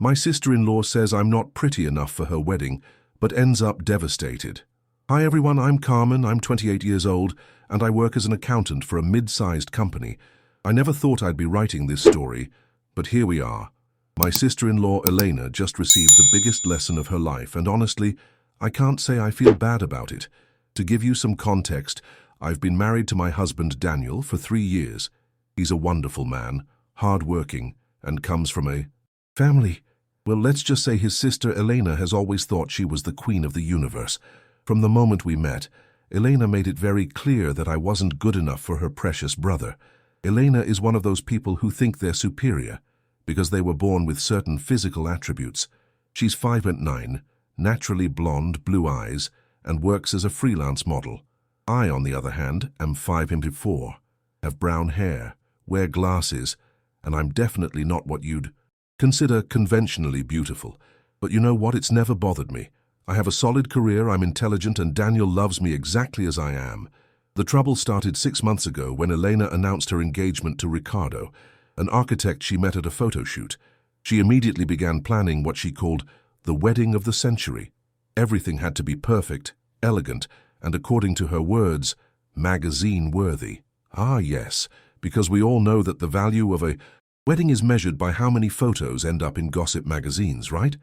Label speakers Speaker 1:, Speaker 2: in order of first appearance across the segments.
Speaker 1: My sister-in-law says I'm not pretty enough for her wedding, but ends up devastated. Hi everyone, I'm Carmen, I'm 28 years old, and I work as an accountant for a mid-sized company. I never thought I'd be writing this story, but here we are. My sister-in-law Elena just received the biggest lesson of her life, and honestly, I can't say I feel bad about it. To give you some context, I've been married to my husband Daniel for 3 years. He's a wonderful man, hard-working, and comes from a family. Well, let's just say his sister Elena has always thought she was the queen of the universe. From the moment we met, Elena made it very clear that I wasn't good enough for her precious brother. Elena is one of those people who think they're superior because they were born with certain physical attributes. She's 5'9", naturally blonde, blue eyes, and works as a freelance model. I, on the other hand, am 5'4", have brown hair, wear glasses, and I'm definitely not what you'd consider conventionally beautiful. But you know what? It's never bothered me. I have a solid career, I'm intelligent, and Daniel loves me exactly as I am. The trouble started 6 months ago when Elena announced her engagement to Ricardo, an architect she met at a photo shoot. She immediately began planning what she called the wedding of the century. Everything had to be perfect, elegant, and according to her words, magazine-worthy. Ah, yes, because we all know that the value of a wedding is measured by how many photos end up in gossip magazines, right?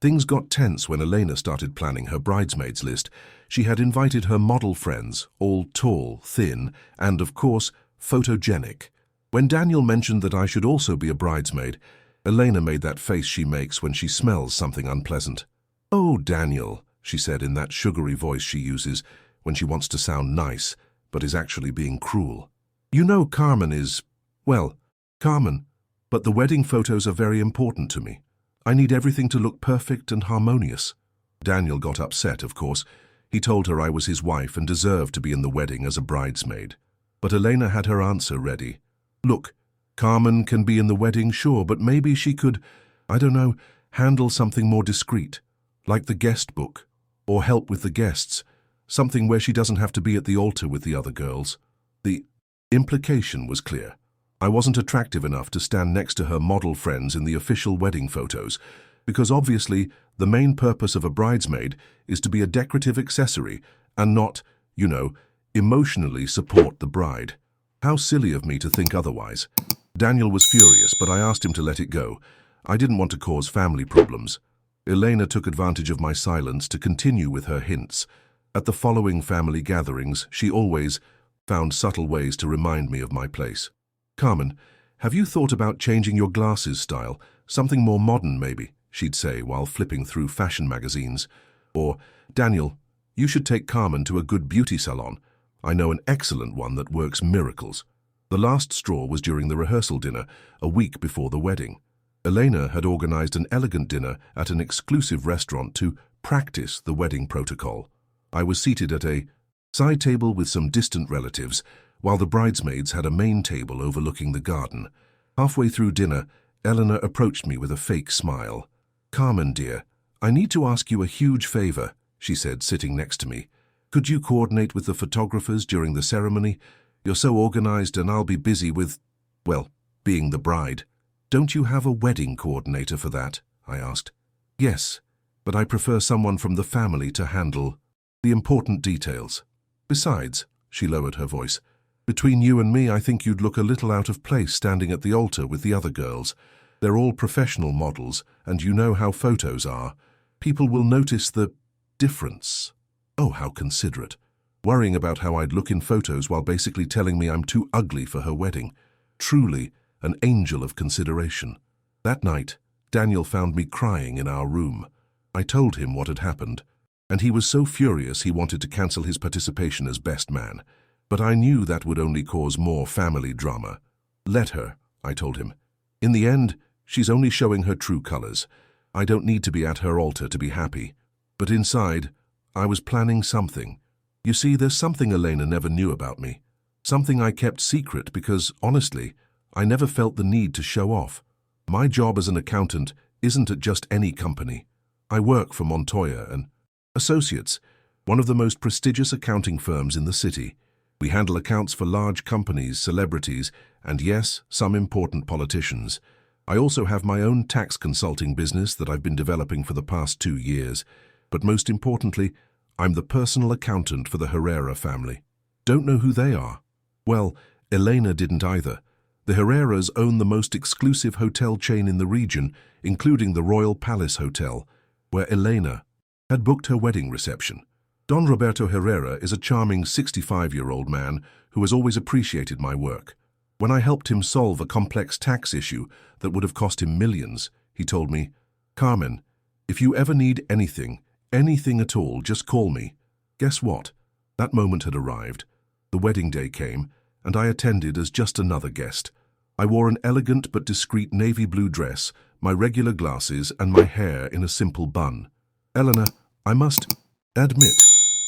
Speaker 1: Things got tense when Elena started planning her bridesmaids list. She had invited her model friends, all tall, thin, and, of course, photogenic. When Daniel mentioned that I should also be a bridesmaid, Elena made that face she makes when she smells something unpleasant. "Oh, Daniel," she said in that sugary voice she uses when she wants to sound nice, but is actually being cruel. "You know Carmen is, well, Carmen, but the wedding photos are very important to me. I need everything to look perfect and harmonious." Daniel got upset, of course. He told her I was his wife and deserved to be in the wedding as a bridesmaid. But Elena had her answer ready. "Look, Carmen can be in the wedding, sure, but maybe she could, I don't know, handle something more discreet, like the guest book, or help with the guests, something where she doesn't have to be at the altar with the other girls." The implication was clear. I wasn't attractive enough to stand next to her model friends in the official wedding photos, because obviously the main purpose of a bridesmaid is to be a decorative accessory and not, you know, emotionally support the bride. How silly of me to think otherwise. Daniel was furious, but I asked him to let it go. I didn't want to cause family problems. Elena took advantage of my silence to continue with her hints. At the following family gatherings, she always found subtle ways to remind me of my place. "Carmen, have you thought about changing your glasses style? Something more modern, maybe," she'd say while flipping through fashion magazines. Or, "Daniel, you should take Carmen to a good beauty salon. I know an excellent one that works miracles." The last straw was during the rehearsal dinner, a week before the wedding. Elena had organized an elegant dinner at an exclusive restaurant to practice the wedding protocol. I was seated at a side table with some distant relatives, while the bridesmaids had a main table overlooking the garden. Halfway through dinner, Eleanor approached me with a fake smile. "Carmen, dear, I need to ask you a huge favor," she said, sitting next to me. "Could you coordinate with the photographers during the ceremony? You're so organized and I'll be busy with, well, being the bride." "Don't you have a wedding coordinator for that?" I asked. "Yes, but I prefer someone from the family to handle the important details. Besides," she lowered her voice, "between you and me, I think you'd look a little out of place standing at the altar with the other girls. They're all professional models, and you know how photos are. People will notice the difference." Oh, how considerate. Worrying about how I'd look in photos while basically telling me I'm too ugly for her wedding. Truly an angel of consideration. That night, Daniel found me crying in our room. I told him what had happened, and he was so furious he wanted to cancel his participation as best man. But I knew that would only cause more family drama. "Let her," I told him. "In the end, she's only showing her true colors. I don't need to be at her altar to be happy." But inside, I was planning something. You see, there's something Elena never knew about me. Something I kept secret because, honestly, I never felt the need to show off. My job as an accountant isn't at just any company. I work for Montoya and Associates, one of the most prestigious accounting firms in the city. We handle accounts for large companies, celebrities, and yes, some important politicians. I also have my own tax consulting business that I've been developing for the past 2 years. But most importantly, I'm the personal accountant for the Herrera family. Don't know who they are? Well, Elena didn't either. The Herreras own the most exclusive hotel chain in the region, including the Royal Palace Hotel, where Elena had booked her wedding reception. Don Roberto Herrera is a charming 65-year-old man who has always appreciated my work. When I helped him solve a complex tax issue that would have cost him millions, he told me, "Carmen, if you ever need anything at all, just call me." Guess what? That moment had arrived. The wedding day came, and I attended as just another guest. I wore an elegant but discreet navy blue dress, my regular glasses, and my hair in a simple bun. Elena, I must admit,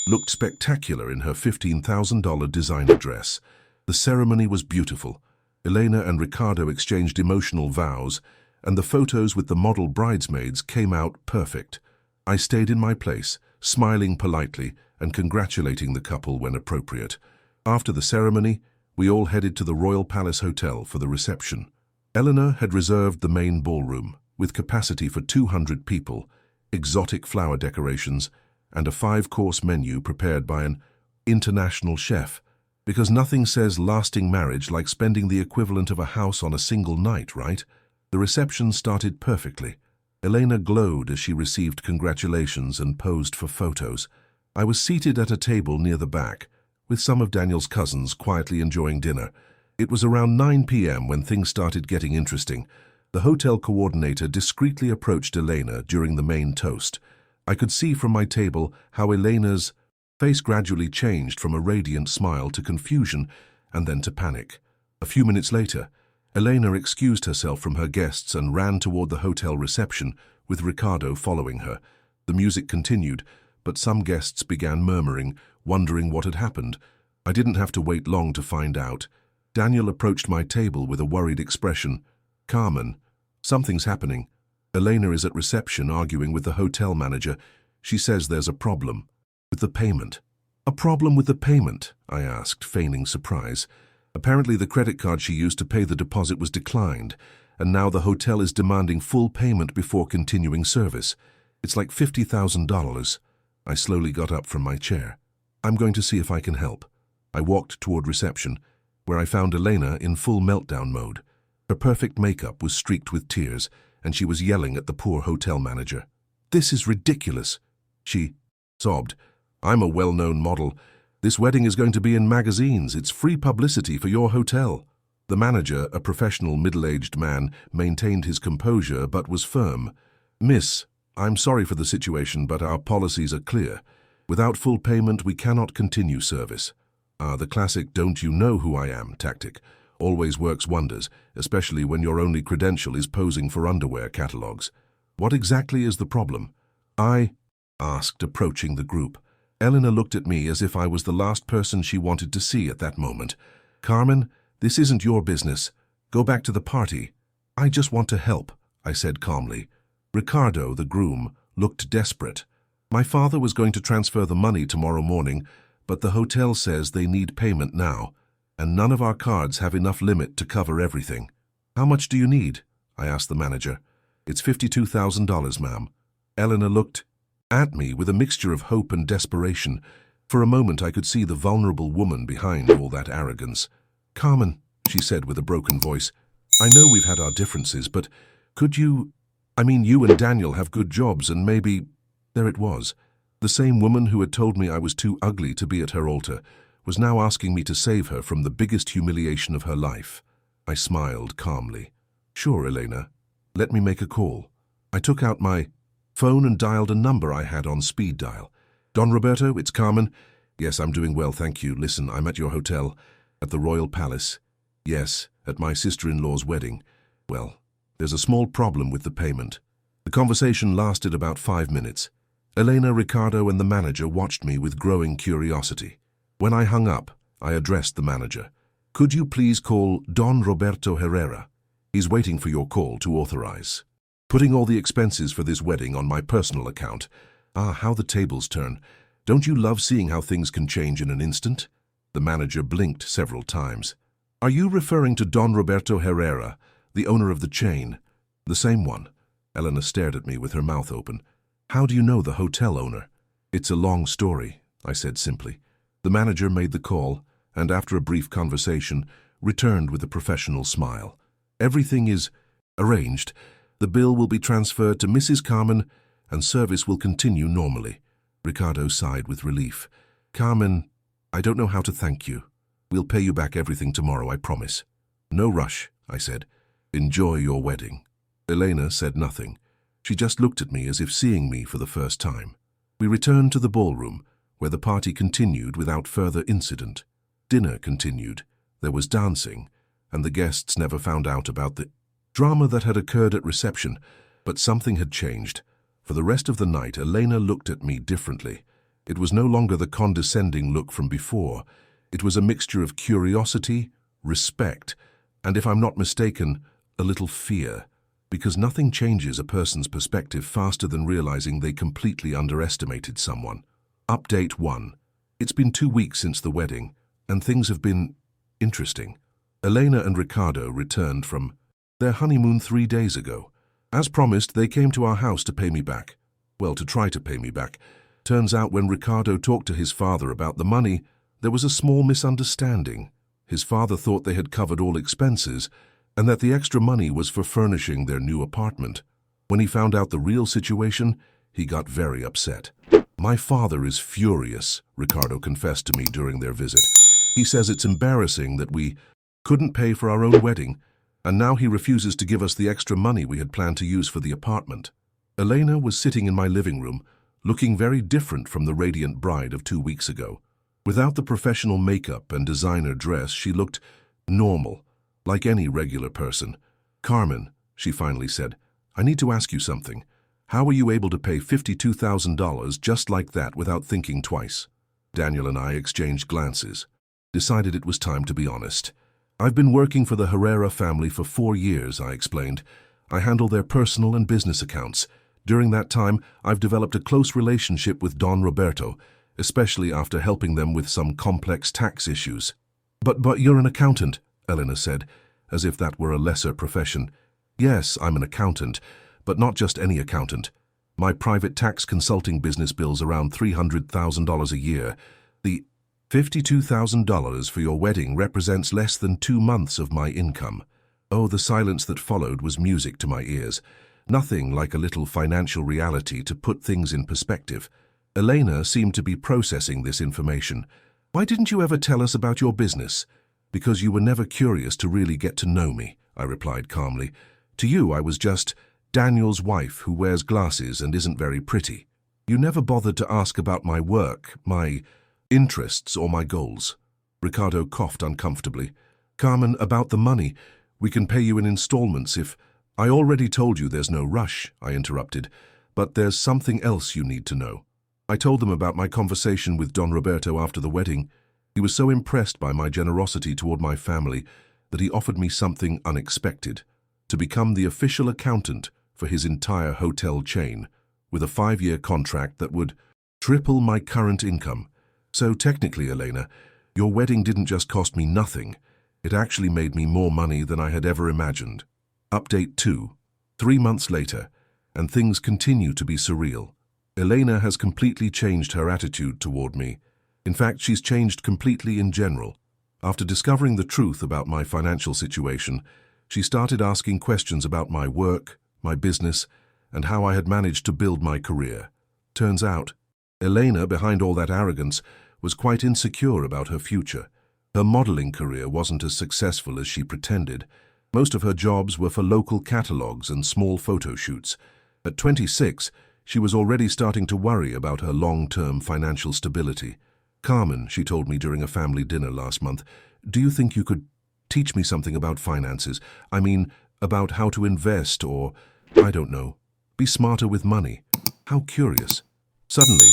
Speaker 1: looked spectacular in her $15,000 designer dress. The ceremony was beautiful. Elena and Ricardo exchanged emotional vows, and the photos with the model bridesmaids came out perfect. I stayed in my place, smiling politely and congratulating the couple when appropriate. After the ceremony, we all headed to the Royal Palace Hotel for the reception. Eleanor had reserved the main ballroom, with capacity for 200 people, exotic flower decorations, and a 5-course menu prepared by an international chef, because nothing says lasting marriage like spending the equivalent of a house on a single night, right? The reception started perfectly. Elena glowed as she received congratulations and posed for photos. I was seated at a table near the back, with some of Daniel's cousins quietly enjoying dinner. It was around 9 p.m. when things started getting interesting. The hotel coordinator discreetly approached Elena during the main toast. I could see from my table how Elena's face gradually changed from a radiant smile to confusion and then to panic. A few minutes later, Elena excused herself from her guests and ran toward the hotel reception, with Ricardo following her. The music continued, but some guests began murmuring, wondering what had happened. I didn't have to wait long to find out. Daniel approached my table with a worried expression. "Carmen, something's happening. Elena is at reception arguing with the hotel manager. She says there's a problem with the payment." "A problem with the payment?" I asked, feigning surprise. Apparently the credit card she used to pay the deposit was declined, and now the hotel is demanding full payment before continuing service. It's like $50,000. I slowly got up from my chair. "I'm going to see if I can help." I walked toward reception, where I found Elena in full meltdown mode. Her perfect makeup was streaked with tears, and she was yelling at the poor hotel manager. "This is ridiculous," she sobbed. "I'm a well-known model. This wedding is going to be in magazines. It's free publicity for your hotel." The manager, a professional middle-aged man, maintained his composure but was firm. "Miss, I'm sorry for the situation, but our policies are clear. Without full payment, we cannot continue service." The classic "don't you know who I am" tactic always works wonders, especially when your only credential is posing for underwear catalogs. "What exactly is the problem?" I asked, approaching the group. Eleanor looked at me as if I was the last person she wanted to see at that moment. "Carmen, this isn't your business. Go back to the party." "I just want to help," I said calmly. Ricardo, the groom, looked desperate. "My father was going to transfer the money tomorrow morning, but the hotel says they need payment now, and none of our cards have enough limit to cover everything." "How much do you need?" I asked the manager. "It's $52,000, ma'am." Eleanor looked at me with a mixture of hope and desperation. For a moment I could see the vulnerable woman behind all that arrogance. "Carmen," she said with a broken voice, "I know we've had our differences, but could you... you and Daniel have good jobs and maybe..." There it was. The same woman who had told me I was too ugly to be at her altar was now asking me to save her from the biggest humiliation of her life. I smiled calmly. "Sure, Elena. Let me make a call." I took out my phone and dialed a number I had on speed dial. "Don Roberto, it's Carmen." "Yes, I'm doing well, thank you. Listen, I'm at your hotel. At the Royal Palace." "Yes, at my sister-in-law's wedding." "Well, there's a small problem with the payment." The conversation lasted about 5 minutes. Elena, Ricardo, and the manager watched me with growing curiosity. When I hung up, I addressed the manager. "Could you please call Don Roberto Herrera? He's waiting for your call to authorize. Putting all the expenses for this wedding on my personal account." How the tables turn. Don't you love seeing how things can change in an instant? The manager blinked several times. "Are you referring to Don Roberto Herrera, the owner of the chain?" The same one. Elena stared at me with her mouth open. How do you know the hotel owner? It's a long story, I said simply. The manager made the call, and after a brief conversation, returned with a professional smile. Everything is arranged. The bill will be transferred to Mrs. Carmen, and service will continue normally. Ricardo sighed with relief. Carmen, I don't know how to thank you. We'll pay you back everything tomorrow, I promise. No rush, I said. Enjoy your wedding. Elena said nothing. She just looked at me as if seeing me for the first time. We returned to the ballroom, where the party continued without further incident. Dinner continued. There was dancing, and the guests never found out about the drama that had occurred at reception, but something had changed. For the rest of the night, Elena looked at me differently. It was no longer the condescending look from before. It was a mixture of curiosity, respect, and if I'm not mistaken, a little fear. Because nothing changes a person's perspective faster than realizing they completely underestimated someone. Update 1. It's been 2 weeks since the wedding, and things have been interesting. Elena and Ricardo returned from their honeymoon 3 days ago. As promised, they came to our house to pay me back. Well, to try to pay me back. Turns out when Ricardo talked to his father about the money, there was a small misunderstanding. His father thought they had covered all expenses, and that the extra money was for furnishing their new apartment. When he found out the real situation, he got very upset. My father is furious, Ricardo confessed to me during their visit. He says it's embarrassing that we couldn't pay for our own wedding, and now he refuses to give us the extra money we had planned to use for the apartment. Elena was sitting in my living room, looking very different from the radiant bride of 2 weeks ago. Without the professional makeup and designer dress, she looked normal, like any regular person. Carmen, she finally said, I need to ask you something. How were you able to pay $52,000 just like that without thinking twice? Daniel and I exchanged glances. Decided it was time to be honest. I've been working for the Herrera family for 4 years, I explained. I handle their personal and business accounts. During that time, I've developed a close relationship with Don Roberto, especially after helping them with some complex tax issues. But you're an accountant, Elena said, as if that were a lesser profession. Yes, I'm an accountant, but not just any accountant. My private tax consulting business bills around $300,000 a year. The $52,000 for your wedding represents less than 2 months of my income. Oh, the silence that followed was music to my ears. Nothing like a little financial reality to put things in perspective. Elena seemed to be processing this information. Why didn't you ever tell us about your business? Because you were never curious to really get to know me, I replied calmly. To you, I was just Daniel's wife who wears glasses and isn't very pretty. You never bothered to ask about my work, my interests, or my goals. Ricardo coughed uncomfortably. Carmen, about the money. We can pay you in installments if... I already told you there's no rush, I interrupted, but there's something else you need to know. I told them about my conversation with Don Roberto after the wedding. He was so impressed by my generosity toward my family that he offered me something unexpected, to become the official accountant for his entire hotel chain, with a 5-year contract that would triple my current income. So technically, Elena, your wedding didn't just cost me nothing. It actually made me more money than I had ever imagined. Update 2. 3 months later, and things continue to be surreal. Elena has completely changed her attitude toward me. In fact, she's changed completely in general. After discovering the truth about my financial situation, she started asking questions about my work, my business, and how I had managed to build my career. Turns out, Elena, behind all that arrogance, was quite insecure about her future. Her modeling career wasn't as successful as she pretended. Most of her jobs were for local catalogs and small photo shoots. At 26, she was already starting to worry about her long-term financial stability. Carmen, she told me during a family dinner last month, do you think you could teach me something about finances? I mean, about how to invest or, I don't know, be smarter with money. How curious. Suddenly,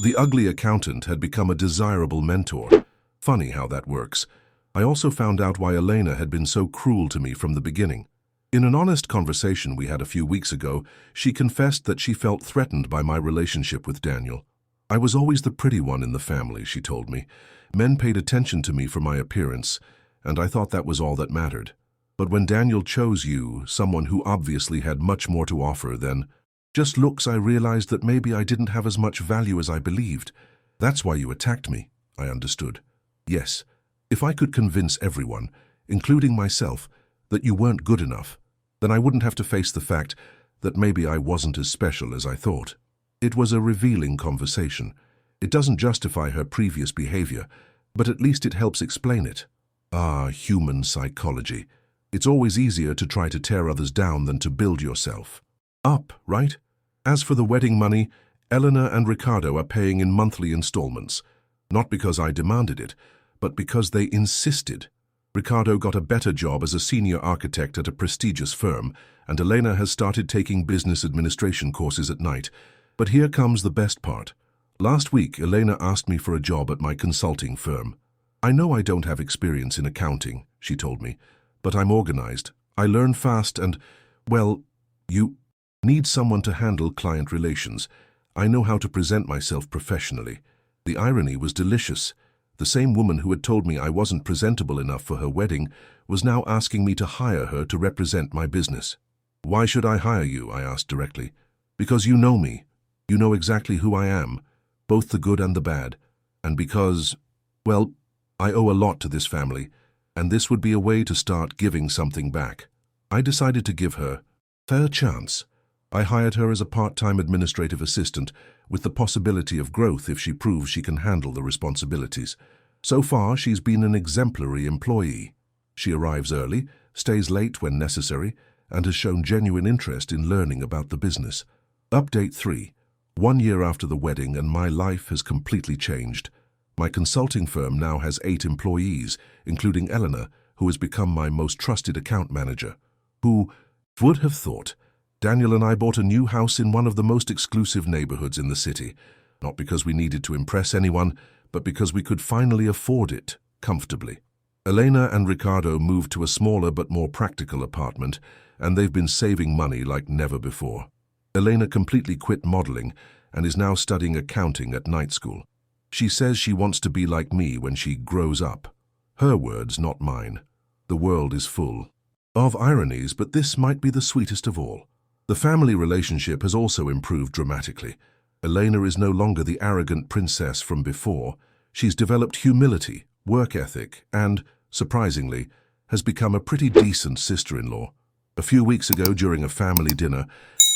Speaker 1: the ugly accountant had become a desirable mentor. Funny how that works. I also found out why Elena had been so cruel to me from the beginning. In an honest conversation we had a few weeks ago, she confessed that she felt threatened by my relationship with Daniel. I was always the pretty one in the family, she told me. Men paid attention to me for my appearance, and I thought that was all that mattered. But when Daniel chose you, someone who obviously had much more to offer than just looks, I realized that maybe I didn't have as much value as I believed. That's why you attacked me, I understood. Yes, if I could convince everyone, including myself, that you weren't good enough, then I wouldn't have to face the fact that maybe I wasn't as special as I thought. It was a revealing conversation. It doesn't justify her previous behavior, but at least it helps explain it. Ah, human psychology. It's always easier to try to tear others down than to build yourself up, right? As for the wedding money, Eleanor and Ricardo are paying in monthly installments. Not because I demanded it, but because they insisted. Ricardo got a better job as a senior architect at a prestigious firm, and Elena has started taking business administration courses at night. But here comes the best part. Last week, Elena asked me for a job at my consulting firm. I know I don't have experience in accounting, she told me, but I'm organized. I learn fast and, well, you need someone to handle client relations. I know how to present myself professionally. The irony was delicious. The same woman who had told me I wasn't presentable enough for her wedding was now asking me to hire her to represent my business. Why should I hire you? I asked directly. Because you know me. You know exactly who I am, both the good and the bad. And because, well, I owe a lot to this family, and this would be a way to start giving something back. I decided to give her a fair chance. I hired her as a part-time administrative assistant with the possibility of growth if she proves she can handle the responsibilities. So far, she's been an exemplary employee. She arrives early, stays late when necessary, and has shown genuine interest in learning about the business. Update 3. 1 year after the wedding, and my life has completely changed. My consulting firm now has 8 employees, including Eleanor, who has become my most trusted account manager. Who would have thought? Daniel and I bought a new house in one of the most exclusive neighborhoods in the city, not because we needed to impress anyone, but because we could finally afford it comfortably. Elena and Ricardo moved to a smaller but more practical apartment, and they've been saving money like never before. Elena completely quit modeling and is now studying accounting at night school. She says she wants to be like me when she grows up. Her words, not mine. The world is full of ironies, but this might be the sweetest of all. The family relationship has also improved dramatically. Elena is no longer the arrogant princess from before. She's developed humility, work ethic, and, surprisingly, has become a pretty decent sister-in-law. A few weeks ago, during a family dinner,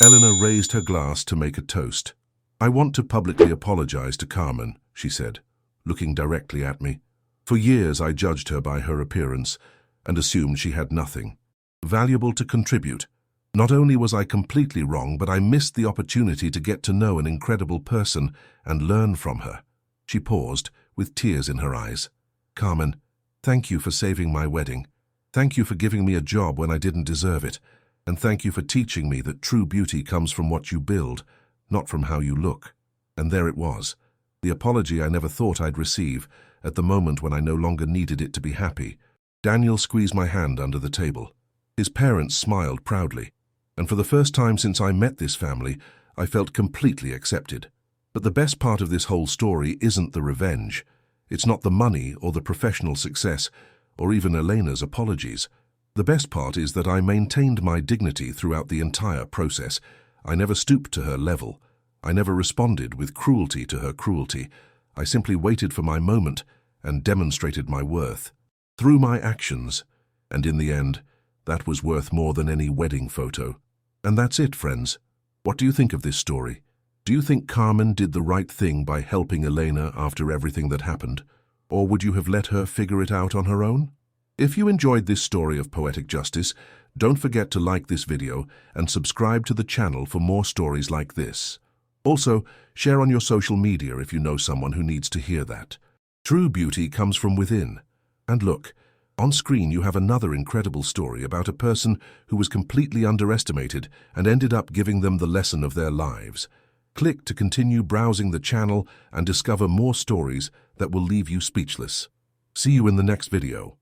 Speaker 1: Eleanor raised her glass to make a toast. I want to publicly apologize to Carmen, she said, looking directly at me. For years I judged her by her appearance and assumed she had nothing valuable to contribute. Not only was I completely wrong, but I missed the opportunity to get to know an incredible person and learn from her. She paused, with tears in her eyes. Carmen, thank you for saving my wedding. Thank you for giving me a job when I didn't deserve it. And thank you for teaching me that true beauty comes from what you build, not from how you look. And there it was, the apology I never thought I'd receive, at the moment when I no longer needed it to be happy. Daniel squeezed my hand under the table. His parents smiled proudly. And for the first time since I met this family, I felt completely accepted. But the best part of this whole story isn't the revenge. It's not the money or the professional success, or even Elena's apologies. The best part is that I maintained my dignity throughout the entire process. I never stooped to her level. I never responded with cruelty to her cruelty. I simply waited for my moment and demonstrated my worth through my actions. And in the end, that was worth more than any wedding photo. And that's it, friends. What do you think of this story? Do you think Carmen did the right thing by helping Elena after everything that happened? Or would you have let her figure it out on her own? If you enjoyed this story of poetic justice, don't forget to like this video and subscribe to the channel for more stories like this. Also, share on your social media if you know someone who needs to hear that. True beauty comes from within. And look, on screen you have another incredible story about a person who was completely underestimated and ended up giving them the lesson of their lives. Click to continue browsing the channel and discover more stories that will leave you speechless. See you in the next video.